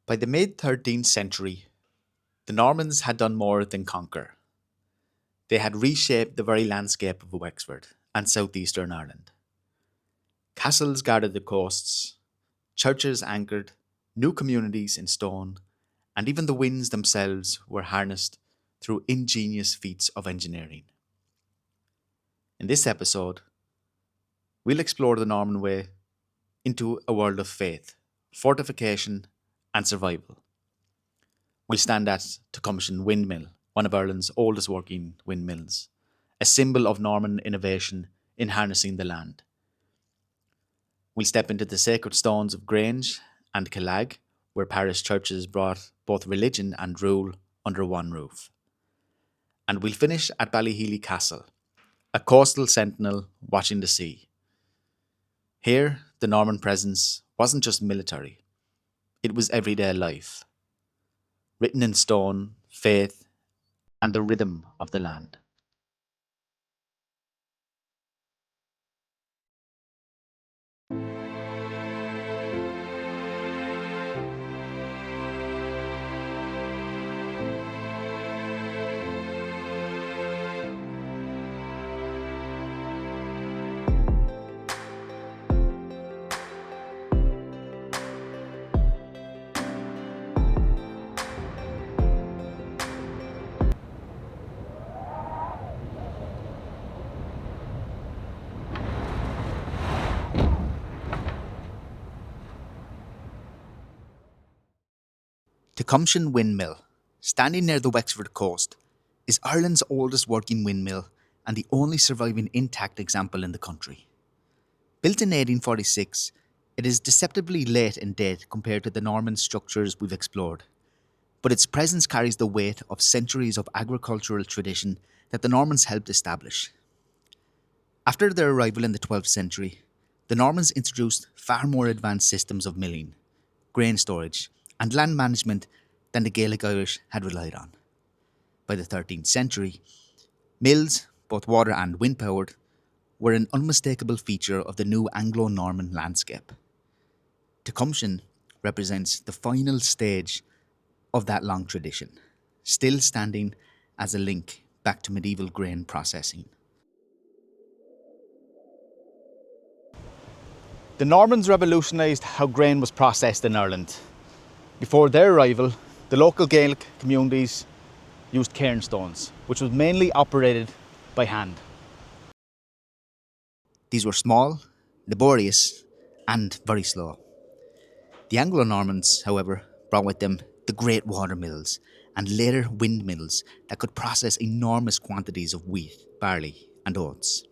By the mid 13th century, the Normans had done more than conquer. They had reshaped the very landscape of Wexford and southeastern Ireland. Castles guarded the coasts, churches anchored, new communities in stone, and even the winds themselves were harnessed through ingenious feats of engineering. In this episode, we'll explore the Norman way into a world of faith, fortification, and survival. We'll stand at Tacumshane Windmill, one of Ireland's oldest working windmills, a symbol of Norman innovation in harnessing the land. We'll step into the sacred stones of Grange and Killag, where parish churches brought both religion and rule under one roof. And we'll finish at Ballyhealy Castle, a coastal sentinel watching the sea. Here, the Norman presence wasn't just military, it was everyday life, written in stone, faith, and the rhythm of the land. Tecumseh Windmill, standing near the Wexford coast, is Ireland's oldest working windmill and the only surviving intact example in the country. Built in 1846, it is deceptively late in date compared to the Norman structures we've explored, but its presence carries the weight of centuries of agricultural tradition that the Normans helped establish. After their arrival in the 12th century, the Normans introduced far more advanced systems of milling, grain storage, and land management than the Gaelic Irish had relied on. By the 13th century, mills, both water and wind powered, were an unmistakable feature of the new Anglo-Norman landscape. Tecumseh represents the final stage of that long tradition, still standing as a link back to medieval grain processing. The Normans revolutionised how grain was processed in Ireland. Before their arrival, the local Gaelic communities used cairnstones, which was mainly operated by hand. These were small, laborious, and very slow. The Anglo-Normans, however, brought with them the great water mills and later windmills that could process enormous quantities of wheat, barley, and oats.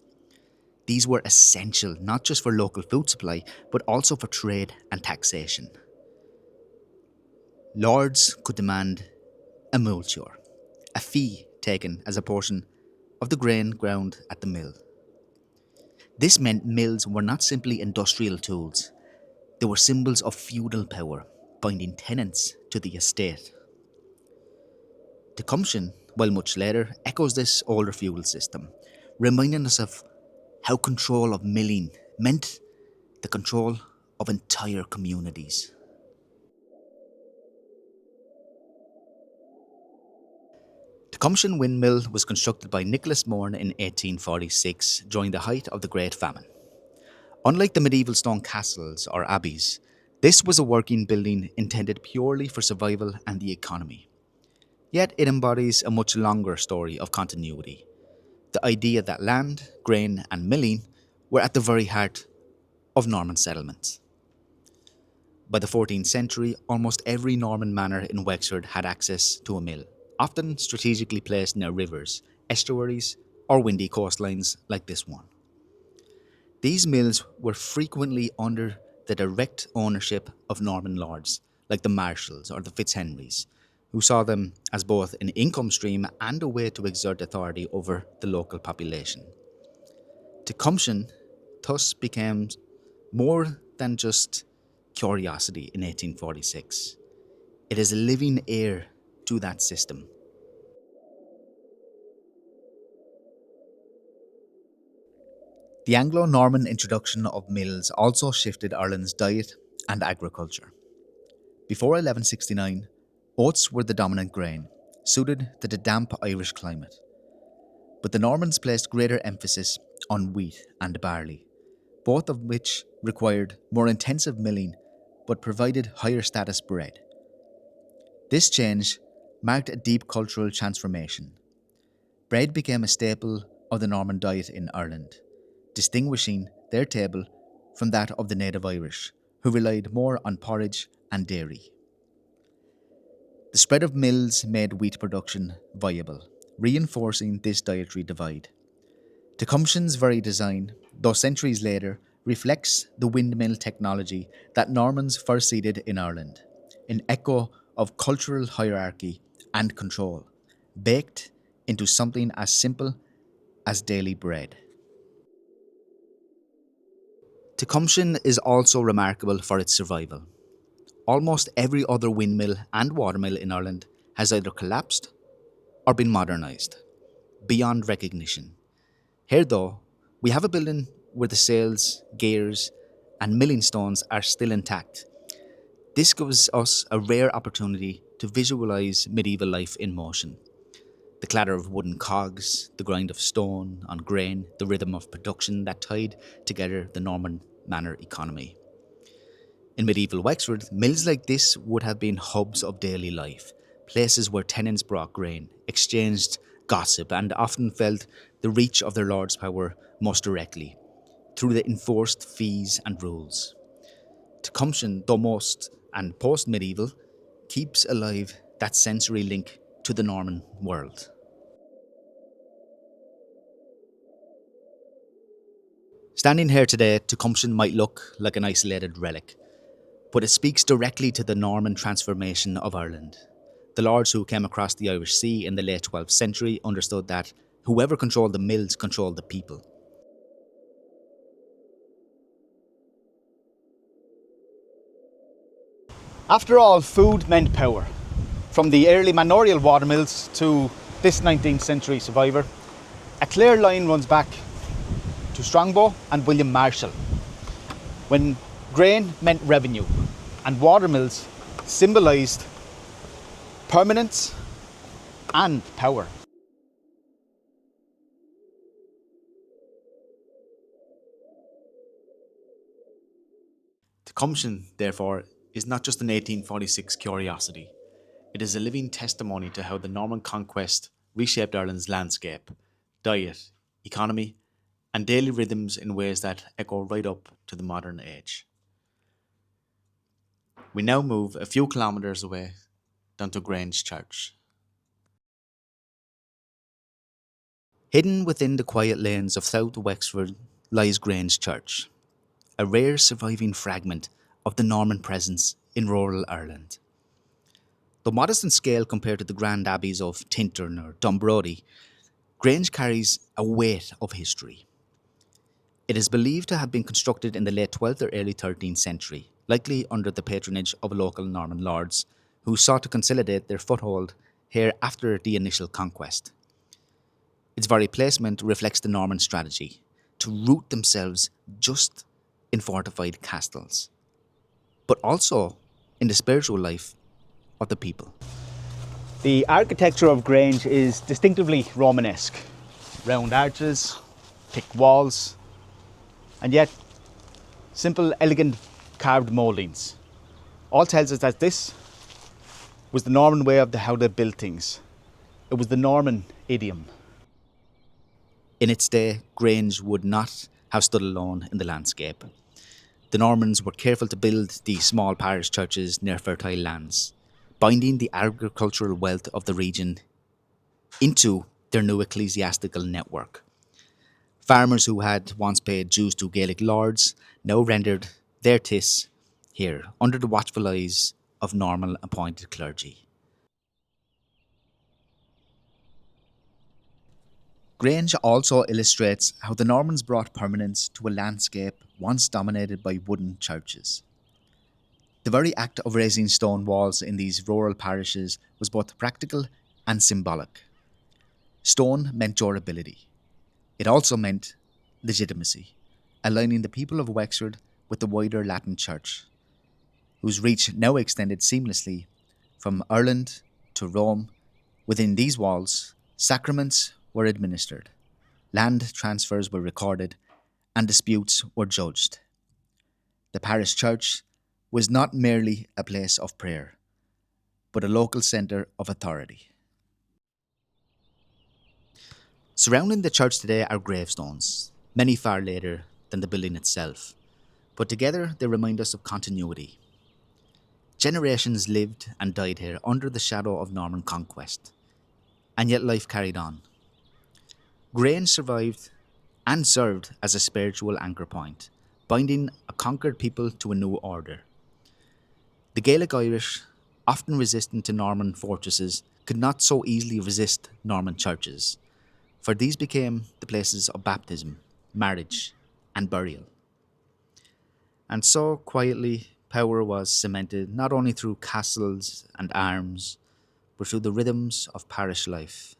These were essential not just for local food supply, but also for trade and taxation. Lords could demand a multure, a fee taken as a portion of the grain ground at the mill. This meant mills were not simply industrial tools, they were symbols of feudal power, binding tenants to the estate. Tecumseh, while much later, echoes this older feudal system, reminding us of how control of milling meant the control of entire communities. Tecumseh Windmill was constructed by Nicholas Moore in 1846 during the height of the Great Famine. Unlike the medieval stone castles or abbeys, this was a working building intended purely for survival and the economy. Yet it embodies a much longer story of continuity. The idea that land, grain, and milling were at the very heart of Norman settlements. By the 14th century, almost every Norman manor in Wexford had access to a mill, often strategically placed near rivers, estuaries, or windy coastlines like this one. These mills were frequently under the direct ownership of Norman lords, like the Marshalls or the Fitzhenrys, who saw them as both an income stream and a way to exert authority over the local population. Tecumseh thus became more than just curiosity in 1846. It is a living heir to that system. The Anglo-Norman introduction of mills also shifted Ireland's diet and agriculture. Before 1169, oats were the dominant grain, suited to the damp Irish climate. But the Normans placed greater emphasis on wheat and barley, both of which required more intensive milling but provided higher status bread. This change marked a deep cultural transformation. Bread became a staple of the Norman diet in Ireland, distinguishing their table from that of the native Irish, who relied more on porridge and dairy. The spread of mills made wheat production viable, reinforcing this dietary divide. Tecumshane's very design, though centuries later, reflects the windmill technology that Normans first seeded in Ireland, an echo of cultural hierarchy and control, baked into something as simple as daily bread. Tecumshan is also remarkable for its survival. Almost every other windmill and watermill in Ireland has either collapsed or been modernised, beyond recognition. Here, though, we have a building where the sails, gears, and milling stones are still intact. This gives us a rare opportunity to visualise medieval life in motion. The clatter of wooden cogs, the grind of stone on grain, the rhythm of production that tied together the Norman manor economy. In medieval Wexford, mills like this would have been hubs of daily life, places where tenants brought grain, exchanged gossip, and often felt the reach of their lord's power most directly, through the enforced fees and rules. Tecumshan, though most and post-medieval, keeps alive that sensory link to the Norman world. Standing here today, Tecumshan might look like an isolated relic, but it speaks directly to the Norman transformation of Ireland. The lords who came across the Irish Sea in the late 12th century understood that whoever controlled the mills controlled the people. After all, food meant power. From the early manorial watermills to this 19th century survivor, a clear line runs back to Stronghold and William Marshall, when grain meant revenue and watermills symbolised permanence and power. Tecumshan, therefore, is not just an 1846 curiosity. It is a living testimony to how the Norman conquest reshaped Ireland's landscape, diet, economy, and daily rhythms in ways that echo right up to the modern age. We now move a few kilometres away down to Grange Church. Hidden within the quiet lanes of South Wexford lies Grange Church, a rare surviving fragment of the Norman presence in rural Ireland. Though modest in scale compared to the grand abbeys of Tintern or Dunbrody, Grange carries a weight of history. It is believed to have been constructed in the late 12th or early 13th century, likely under the patronage of local Norman lords, who sought to consolidate their foothold here after the initial conquest. Its very placement reflects the Norman strategy to root themselves just in fortified castles, but also in the spiritual life of the people. The architecture of Grange is distinctively Romanesque. Round arches, thick walls, and yet simple, elegant carved mouldings. All tells us that this was the Norman way of how they built things. It was the Norman idiom. In its day, Grange would not have stood alone in the landscape. The Normans were careful to build these small parish churches near fertile lands, binding the agricultural wealth of the region into their new ecclesiastical network. Farmers who had once paid dues to Gaelic lords now rendered their tis here under the watchful eyes of Norman appointed clergy. Grange also illustrates how the Normans brought permanence to a landscape once dominated by wooden churches. The very act of raising stone walls in these rural parishes was both practical and symbolic. Stone meant durability. It also meant legitimacy, aligning the people of Wexford with the wider Latin Church. whose reach now extended seamlessly from Ireland to Rome. Within these walls, sacraments were administered, land transfers were recorded, and disputes were judged. The parish church was not merely a place of prayer, but a local centre of authority. Surrounding the church today are gravestones, many far later than the building itself, but together they remind us of continuity. Generations lived and died here under the shadow of Norman conquest, and yet life carried on. Grange survived and served as a spiritual anchor point, binding a conquered people to a new order. The Gaelic Irish, often resistant to Norman fortresses, could not so easily resist Norman churches, for these became the places of baptism, marriage, and burial. And so, quietly, power was cemented not only through castles and arms, but through the rhythms of parish life.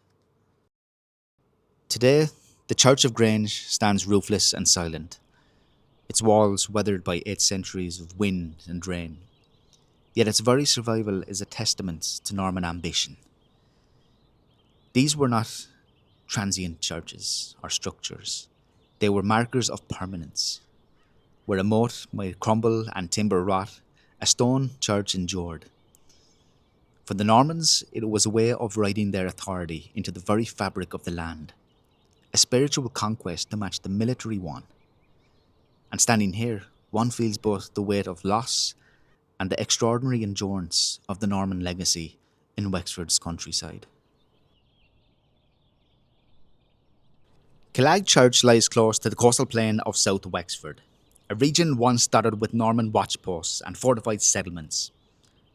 Today, the Church of Grange stands roofless and silent, its walls weathered by 8 centuries of wind and rain. Yet its very survival is a testament to Norman ambition. These were not transient churches or structures. They were markers of permanence. Where a moat might crumble and timber rot, a stone church endured. For the Normans, it was a way of writing their authority into the very fabric of the land, a spiritual conquest to match the military one. And standing here, one feels both the weight of loss and the extraordinary endurance of the Norman legacy in Wexford's countryside. Killag Church lies close to the coastal plain of South Wexford, a region once dotted with Norman watchposts and fortified settlements.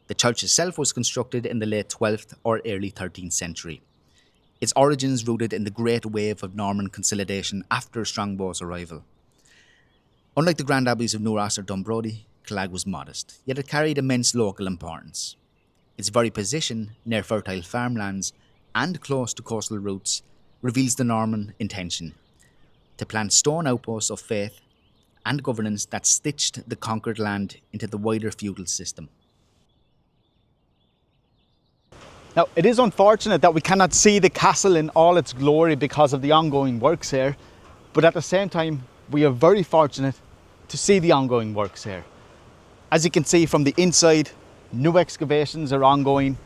The church itself was constructed in the late 12th or early 13th century, its origins rooted in the great wave of Norman consolidation after Strongbow's arrival. Unlike the grand abbeys of Newross or Dunbrody, Killag was modest, yet it carried immense local importance. Its very position near fertile farmlands and close to coastal routes reveals the Norman intention to plant stone outposts of faith and governance that stitched the conquered land into the wider feudal system. Now, it is unfortunate that we cannot see the castle in all its glory because of the ongoing works here, but at the same time, we are very fortunate to see the ongoing works here. As you can see from the inside, new excavations are ongoing,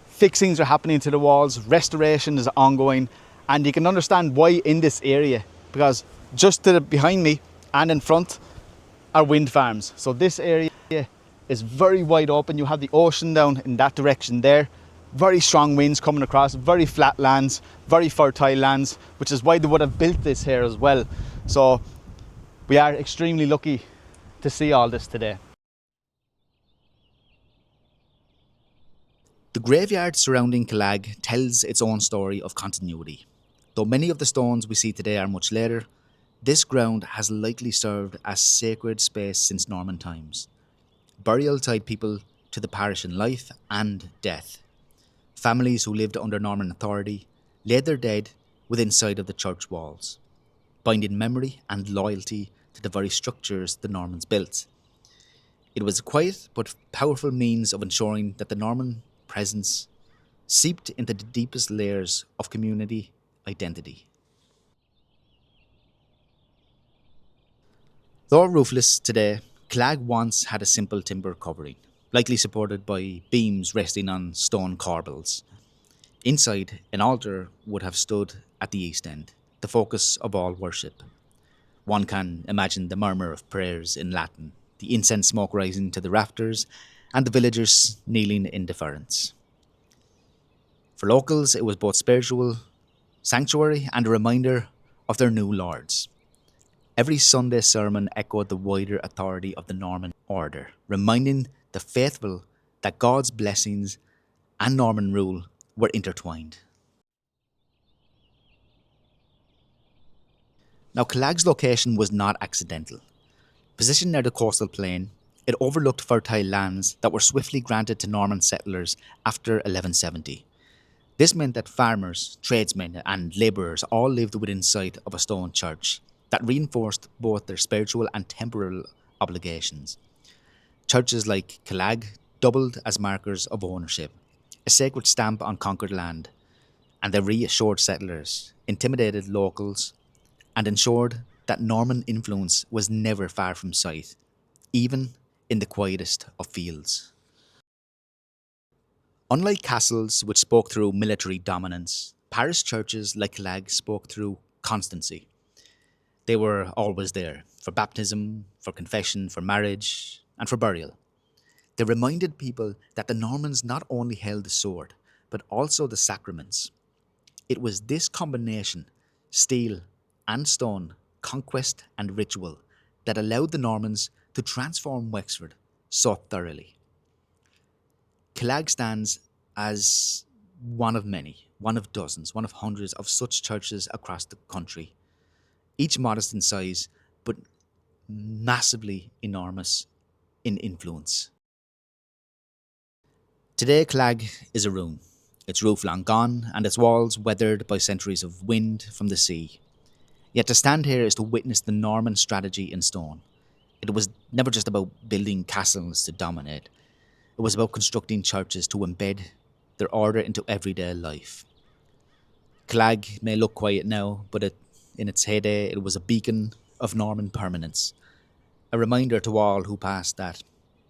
fixings are happening to the walls, restoration is ongoing, and you can understand why in this area, because just behind me and in front are wind farms. So this area is very wide open. You have the ocean down in that direction there. Very strong winds coming across, very flat lands, very fertile lands, which is why they would have built this here as well. So we are extremely lucky to see all this today. The graveyard surrounding Killag tells its own story of continuity. Though many of the stones we see today are much later, this ground has likely served as sacred space since Norman times. Burial tied people to the parish in life and death. Families who lived under Norman authority laid their dead within sight of the church walls, binding memory and loyalty to the very structures the Normans built. It was a quiet but powerful means of ensuring that the Norman presence seeped into the deepest layers of community identity. Though roofless today, Killag once had a simple timber covering, likely supported by beams resting on stone corbels. Inside, an altar would have stood at the east end, the focus of all worship. One can imagine the murmur of prayers in Latin, the incense smoke rising to the rafters, and the villagers kneeling in deference. For locals, it was both spiritual sanctuary and a reminder of their new lords. Every Sunday sermon echoed the wider authority of the Norman order, reminding the faithful that God's blessings and Norman rule were intertwined. Now, Killag's location was not accidental. Positioned near the coastal plain, it overlooked fertile lands that were swiftly granted to Norman settlers after 1170. This meant that farmers, tradesmen, and labourers all lived within sight of a stone church that reinforced both their spiritual and temporal obligations. Churches like Killag doubled as markers of ownership, a sacred stamp on conquered land, and they reassured settlers, intimidated locals, and ensured that Norman influence was never far from sight, even in the quietest of fields. Unlike castles which spoke through military dominance, parish churches like Killag spoke through constancy. They were always there for baptism, for confession, for marriage, and for burial. They reminded people that the Normans not only held the sword, but also the sacraments. It was this combination, steel and stone, conquest and ritual, that allowed the Normans to transform Wexford so thoroughly. Killag stands as one of many, one of dozens, one of hundreds of such churches across the country, each modest in size, but massively enormous in influence. Today, Killag is a ruin, its roof long gone, and its walls weathered by centuries of wind from the sea. Yet to stand here is to witness the Norman strategy in stone. It was never just about building castles to dominate, it was about constructing churches to embed their order into everyday life. Killag may look quiet now, but in its heyday, it was a beacon of Norman permanence, a reminder to all who passed that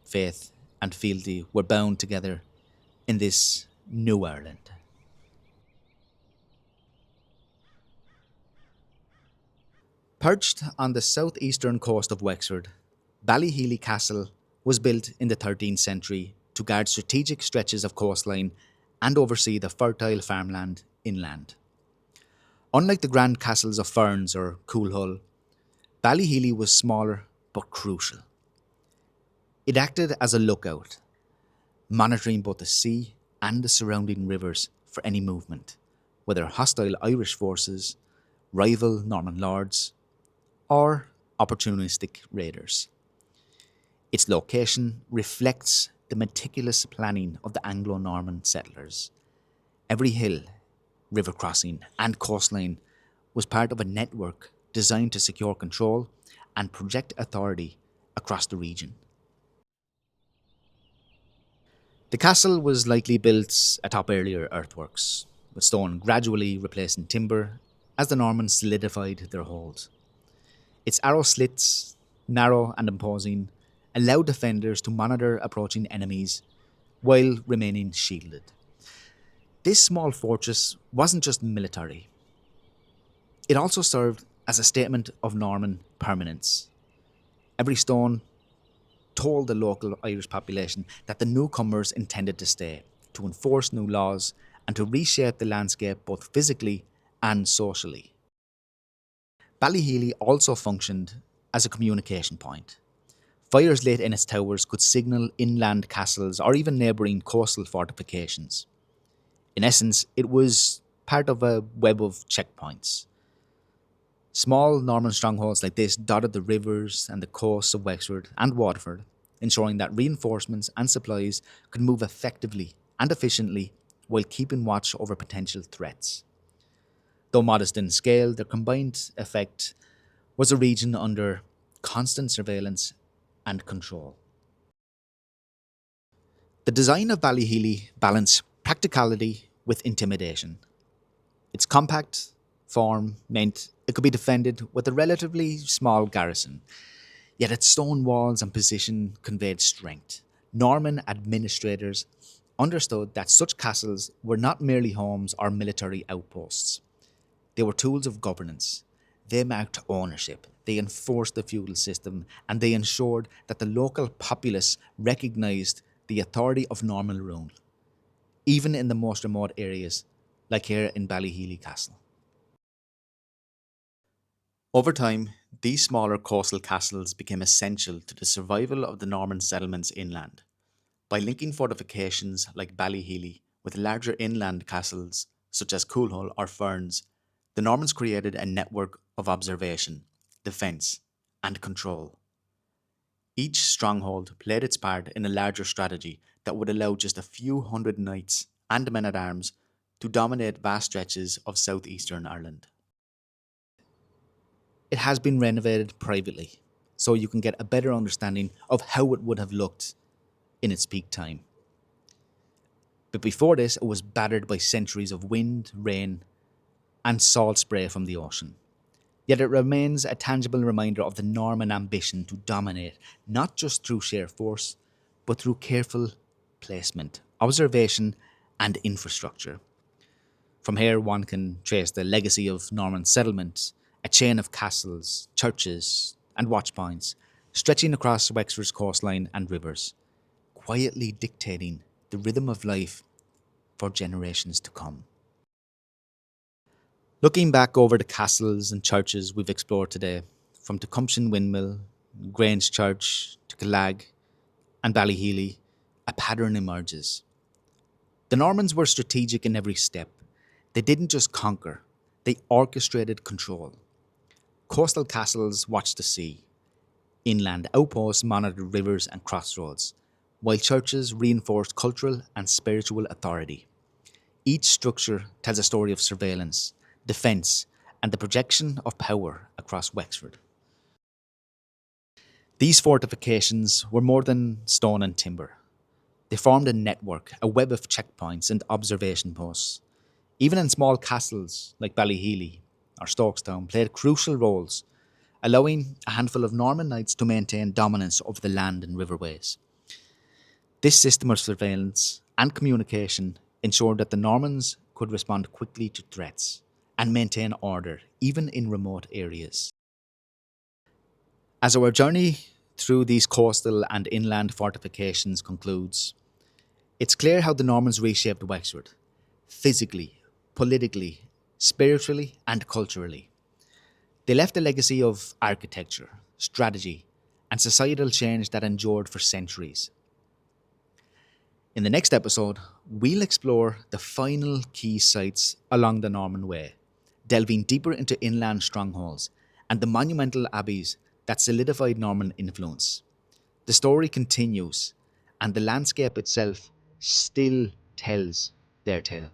faith and fealty were bound together in this new Ireland. Perched on the southeastern coast of Wexford, Ballyhealy Castle was built in the 13th century to guard strategic stretches of coastline and oversee the fertile farmland inland. Unlike the grand castles of Ferns or Coolhull, Ballyhealy was smaller but crucial. It acted as a lookout, monitoring both the sea and the surrounding rivers for any movement, whether hostile Irish forces, rival Norman lords, or opportunistic raiders. Its location reflects the meticulous planning of the Anglo Norman settlers. Every hill, river crossing, and coastline was part of a network designed to secure control and project authority across the region. The castle was likely built atop earlier earthworks, with stone gradually replacing timber as the Normans solidified their hold. Its arrow slits, narrow and imposing, allowed defenders to monitor approaching enemies while remaining shielded. This small fortress wasn't just military, it also served as a statement of Norman permanence. Every stone told the local Irish population that the newcomers intended to stay, to enforce new laws, and to reshape the landscape both physically and socially. Ballyhealy also functioned as a communication point. Fires lit in its towers could signal inland castles or even neighbouring coastal fortifications. In essence, it was part of a web of checkpoints. Small Norman strongholds like this dotted the rivers and the coasts of Wexford and Waterford, ensuring that reinforcements and supplies could move effectively and efficiently while keeping watch over potential threats. Though modest in scale, their combined effect was a region under constant surveillance and control. The design of Ballyhealy balanced practicality with intimidation. Its compact form meant it could be defended with a relatively small garrison, yet its stone walls and position conveyed strength. Norman administrators understood that such castles were not merely homes or military outposts. They were tools of governance. They marked ownership, they enforced the feudal system, and they ensured that the local populace recognised the authority of Norman rule, even in the most remote areas, like here in Ballyhealy Castle. Over time, these smaller coastal castles became essential to the survival of the Norman settlements inland. By linking fortifications like Ballyhealy with larger inland castles such as Coolhull or Ferns, the Normans created a network of observation, defence, and control. Each stronghold played its part in a larger strategy that would allow just a few hundred knights and men at arms to dominate vast stretches of southeastern Ireland. It has been renovated privately, so you can get a better understanding of how it would have looked in its peak time. But before this, it was battered by centuries of wind, rain, and salt spray from the ocean. Yet it remains a tangible reminder of the Norman ambition to dominate, not just through sheer force, but through careful placement, observation, and infrastructure. From here, one can trace the legacy of Norman settlement, a chain of castles, churches, and watchpoints, stretching across Wexford's coastline and rivers, quietly dictating the rhythm of life for generations to come. Looking back over the castles and churches we've explored today, from Tacumshane Windmill, Grange Church to Killag and Ballyhealy, a pattern emerges. The Normans were strategic in every step. They didn't just conquer, they orchestrated control. Coastal castles watched the sea. Inland outposts monitored rivers and crossroads, while churches reinforced cultural and spiritual authority. Each structure tells a story of surveillance, defence, and the projection of power across Wexford. These fortifications were more than stone and timber. They formed a network, a web of checkpoints and observation posts. Even in small castles like Ballyhealy or Stokestown played crucial roles, allowing a handful of Norman knights to maintain dominance over the land and riverways. This system of surveillance and communication ensured that the Normans could respond quickly to threats and maintain order, even in remote areas. As our journey through these coastal and inland fortifications concludes, it's clear how the Normans reshaped Wexford, physically, politically, spiritually, and culturally. They left a legacy of architecture, strategy, and societal change that endured for centuries. In the next episode, we'll explore the final key sites along the Norman Way, delving deeper into inland strongholds and the monumental abbeys that solidified Norman influence. The story continues, and the landscape itself still tells their tale.